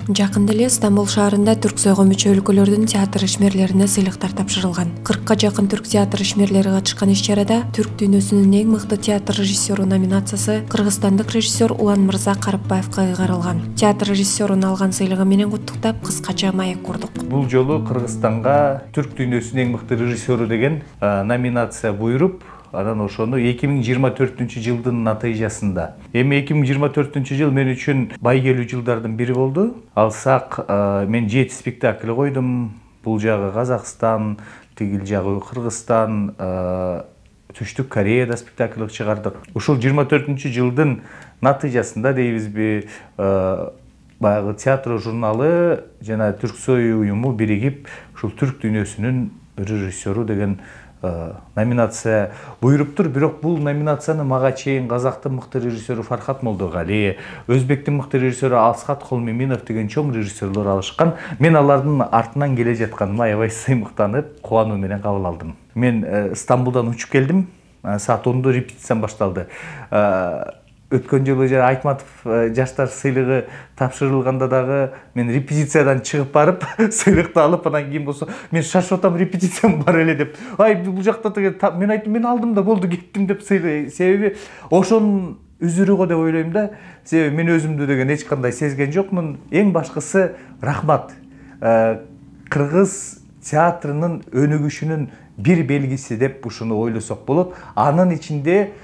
Жакында эле Стамбул шаарында Түрксойго мүчө өлкөлөрдүн театр ишмерлерине сыйлыктар тапшырылган. 40ка жакын түрк театр ишмерлери катышкан иш-чарада түрк дүйнөсүнүн эң мыкты театр режиссеру номинациясы кыргызстандык режиссер Улан Мырза Карапбаевка ыйгарылган. Театр режиссерунун алган сыйлыгы менен куттуктап кыскача маек курдук. Бул жолу Кыргызстанга түрк дүйнөсүнүн эң мыкты режиссеру деген номинация буйруп, анан ошону 2024-жылдын натыйжасында. Эми 2024 жыл мен үчүн байгелүү жылдардын бири болду. Алсак, мен 7 спектакль койдум. Бул жагы Казакстан, тигил жагы Кыргызстан, Түштүк Кореяда спектакль чыгардык. Ушул 24 жылдын натыйжасында дейбизби, баягы театр журналы жана Түрксой уюму биригип, ушул түрк дүйнөсүнүн режиссеру деген номинация буйруптур. Бирок бул номинацияны мага чейин Казактын мыкты режиссеру Фархат Молдогали, Өзбектин мыкты режиссеру Асхат Холмеминов деген чоң режиссерлор алышкан. Мен алардын артынан келе жатканыма аябай сыймыктанып, кубануу менен кабыл алдым. Мен Стамбулдан учуп келдим. Саат 10:00 репетициям башталды. Өткөн жылы Айтматов жаштар сыйлыгы тапшырылганда дагы мен репетициядан чыгып барып, сыйлыкты алып, анан кийин болсо мен шашып атам, репетициям бар эле деп. Ай, бул жакта мен айттым, мен алдым да болду, кеттим деп сыйлы. Себеби ошонун үзүрү го деп ойлойм да. Себеби мен өзүмдү деген эч кандай сезген жокмун. Эң башкысы рахмат. Кыргыз театрынын өнүгүшүнүн бир белгиси деп ушуну ойлосок болот. Анын ичинде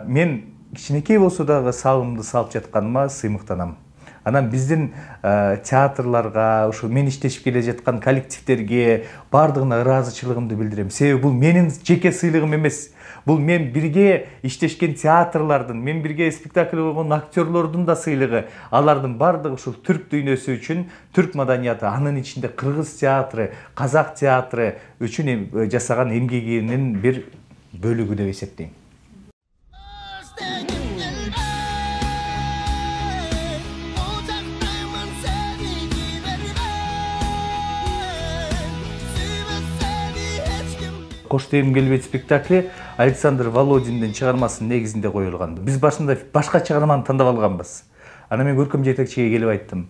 мен кичинекей болсо дагы салымды салып жатканыма сыймыктанам. Анан биздин театрларга, ушу мен иштешип келе жаткан коллективдерге бардыгына ыраазычылыгымды билдирем. Себеби бул менин жеке сыйлыгым эмес. Бул мен бирге иштешкен театрлардын, мен бирге спектакль койгон актерлордун да сыйлыгы. Алардын бардыгы ушул түрк дүйнөсү үчүн, түрк маданияты, анын ичинде кыргыз театры, казак театры үчүн жасаган эмгегинин бир бөлүгү деп эсептейм. Кош Тем келбейт спектакли Александр Володиндин чыгармасынын негизинде коюлган. Биз башында башка чыгарманы тандап алганбыз. Анан мен көркөм жетекчиге келип айттым,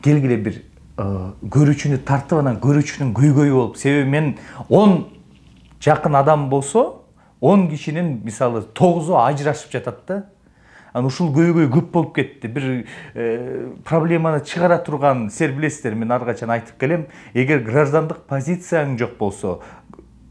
келгиле бир көрүүчүнү тартып, анан көрүүчүнүн көйгөйү болуп. Себеби мен 10 жакын адам болсо, 10 кишинин мисалы 9-у ажырашып жатат да. Анан ушул көйгөй көп болуп кетти. Бир проблеманы чыгара турган, силер билесиздер, мен ар качан айтып келем, эгер граждандык позицияң жок болсо,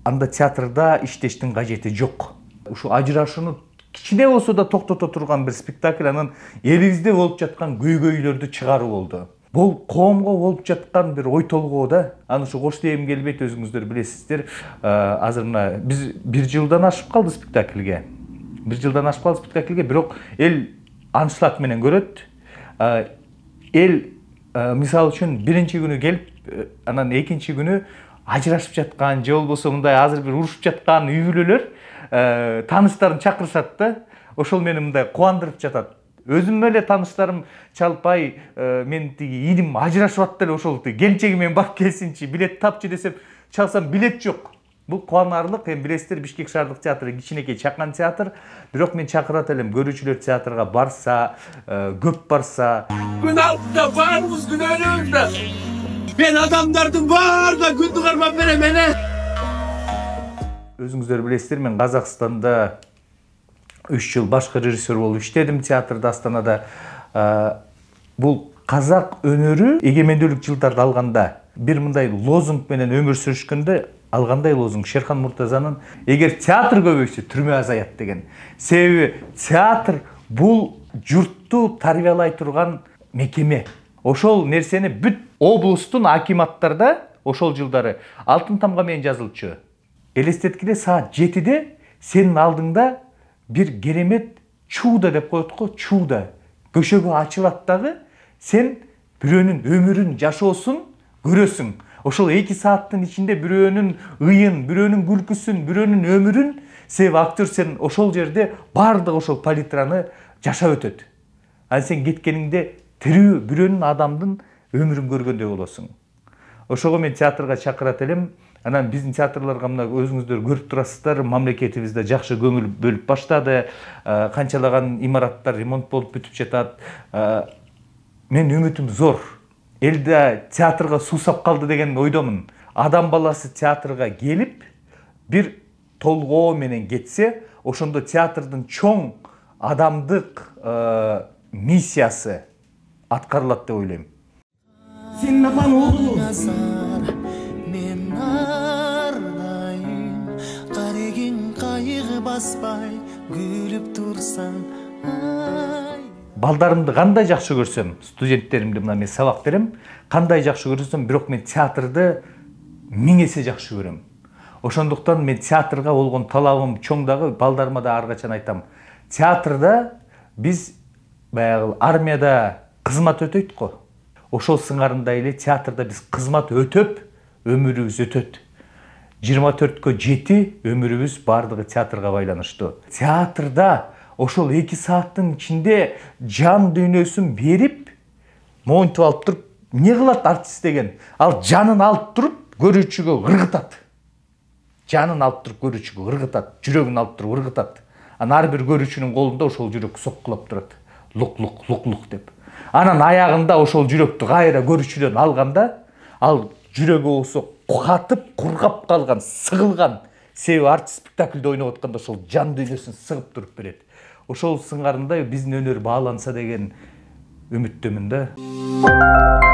анда театрда иштештин кажети жок. Ушу ажырашууну кичине болсо да токтото турган бир спектакль, анан элибизде болуп жаткан көйгөйлөрдү чыгаруу болду. Бул коомго болуп жаткан бир ой толгоо да. Аны ушу Кош Тем келбейт, өзүңүздөр билесиздер. Азыр мына биз 1 жылдан ашып калды спектакльге. 1 жылдан ашып калды спектакльге, бирок эл аншлаг менен көрөт. Эл мисалы үчүн биринчи күнү келип, анан экинчи күнү ажырашып жаткан, же болбосо мындай азыр бир урушуп жаткан үй бүлөлөр тааныштарын чакырышат да. Ошол мени мындай кубандырып жатат. Өзүм эле тааныштарым чалып, ай, мен тиги иним ажырашып атты эле, ошол келинчеги менен барып келсинчи, билет тапчы десем, чалсам билет жок. Бул кубанарлык. Эми билесиздер, Бишкек шаардык театры кичинекей чакан театр, бирок мен чакырат элем, көрүүчүлөр театрга барса, көп барса. Күн алтында барыбыз күнөөнүбүздө. Мен адамдардын баарына күндү кармап берем эне. Өзүңүздөр билесиздер, мен Казакстанда 3 жыл башкы режиссер болуп иштедим театрда, Астанада. Бул казак өнөрү эгемендүүлүк жылдарды алганда бир мындай лозунг менен өмүр сүрүшкөндө, алгандай лозунг Шерхан Муртазанын эгер театр көбөйсө, түрмө азаят деген. Себеби театр бул журтту тарбиялай турган мекеме. Ошол нерсени бүт облустун акиматтарда ошол жылдары алтын тамга менен жазылчу. Элестеткиле саат 7-де сенин алдыңда бир керемет чууда деп коет го, чууда көшөгө ачылат дагы, сен бирөөнүн өмүрүн, жашоосун көрөсүң. Ошол 2 сааттын ичинде бирөөнүн ыйын, бирөөнүн күлкүсүн, бирөөнүн өмүрүн, себеби актер сен ошол жерде бардык ошол палитраны жашап өтөт. Анан сен кеткениңде тирүү бирөөнүн адамдын өмүрүн көргөндөй болосуң. Ошого мен театрга чакырат элем. Анан биздин театрларга мына өзүңүздөр көрүп турасыздар, мамлекетибизде жакшы көңүл бөлүп баштады. Канчалаган имараттар ремонт болуп бүтүп жатат. Мен үмүтүм зор. элде театрга суусап калды деген ойдомун. Адам баласы театрга келип бир толгоо менен кетсе, ошондо театрдын чоң адамдык миссиясы аткарылат деп ойлойм. Senin apan oğlu. Men ardayım, karigin kayığı basbay, gülüp dursan. Балдарымды кандай жакшы көрсөм, студенттеримди мына мен сабак берем, кандай жакшы көрсөм, бирок мен театрды 1000 эсе жакшы көрөм. Ошондуктан мен театрга болгон талабым чоң дагы, балдарыма да ар качан айтам. Театрда биз баягы армияда кызмат өтөйт го. Ошол сыңарында эле театрда биз кызмат өтөп, өмүрүбүз өтөт. 24-кө 7 өмүрүбүз бардыгы театрга байланыштуу. Театрда ошол 2 сааттын ичинде жан дүйнөсүн берип, монтип алып туруп, эмне кылат артист деген? Ал жанын алып туруп, көрүүчүгө ыргытат. Жанын алып туруп, көрүүчүгө ыргытат, жүрөгүн алып туруп ыргытат. Анан ар бир көрүүчүнүн колунда ошол жүрөк соккулап турат. Лук-лук, лук-лук деп. Анан аягында ошол жүрөктү кайра көрүүчүдөн алганда, ал жүрөгү болсо катып, кургап калган, сыгылган. Себеби артист спектакльде ойноп атканда ошол жан дүйнөсүн сыгып туруп берет. Ошол сыңарында биздин өнөр бааланса деген үмүттөмүн да.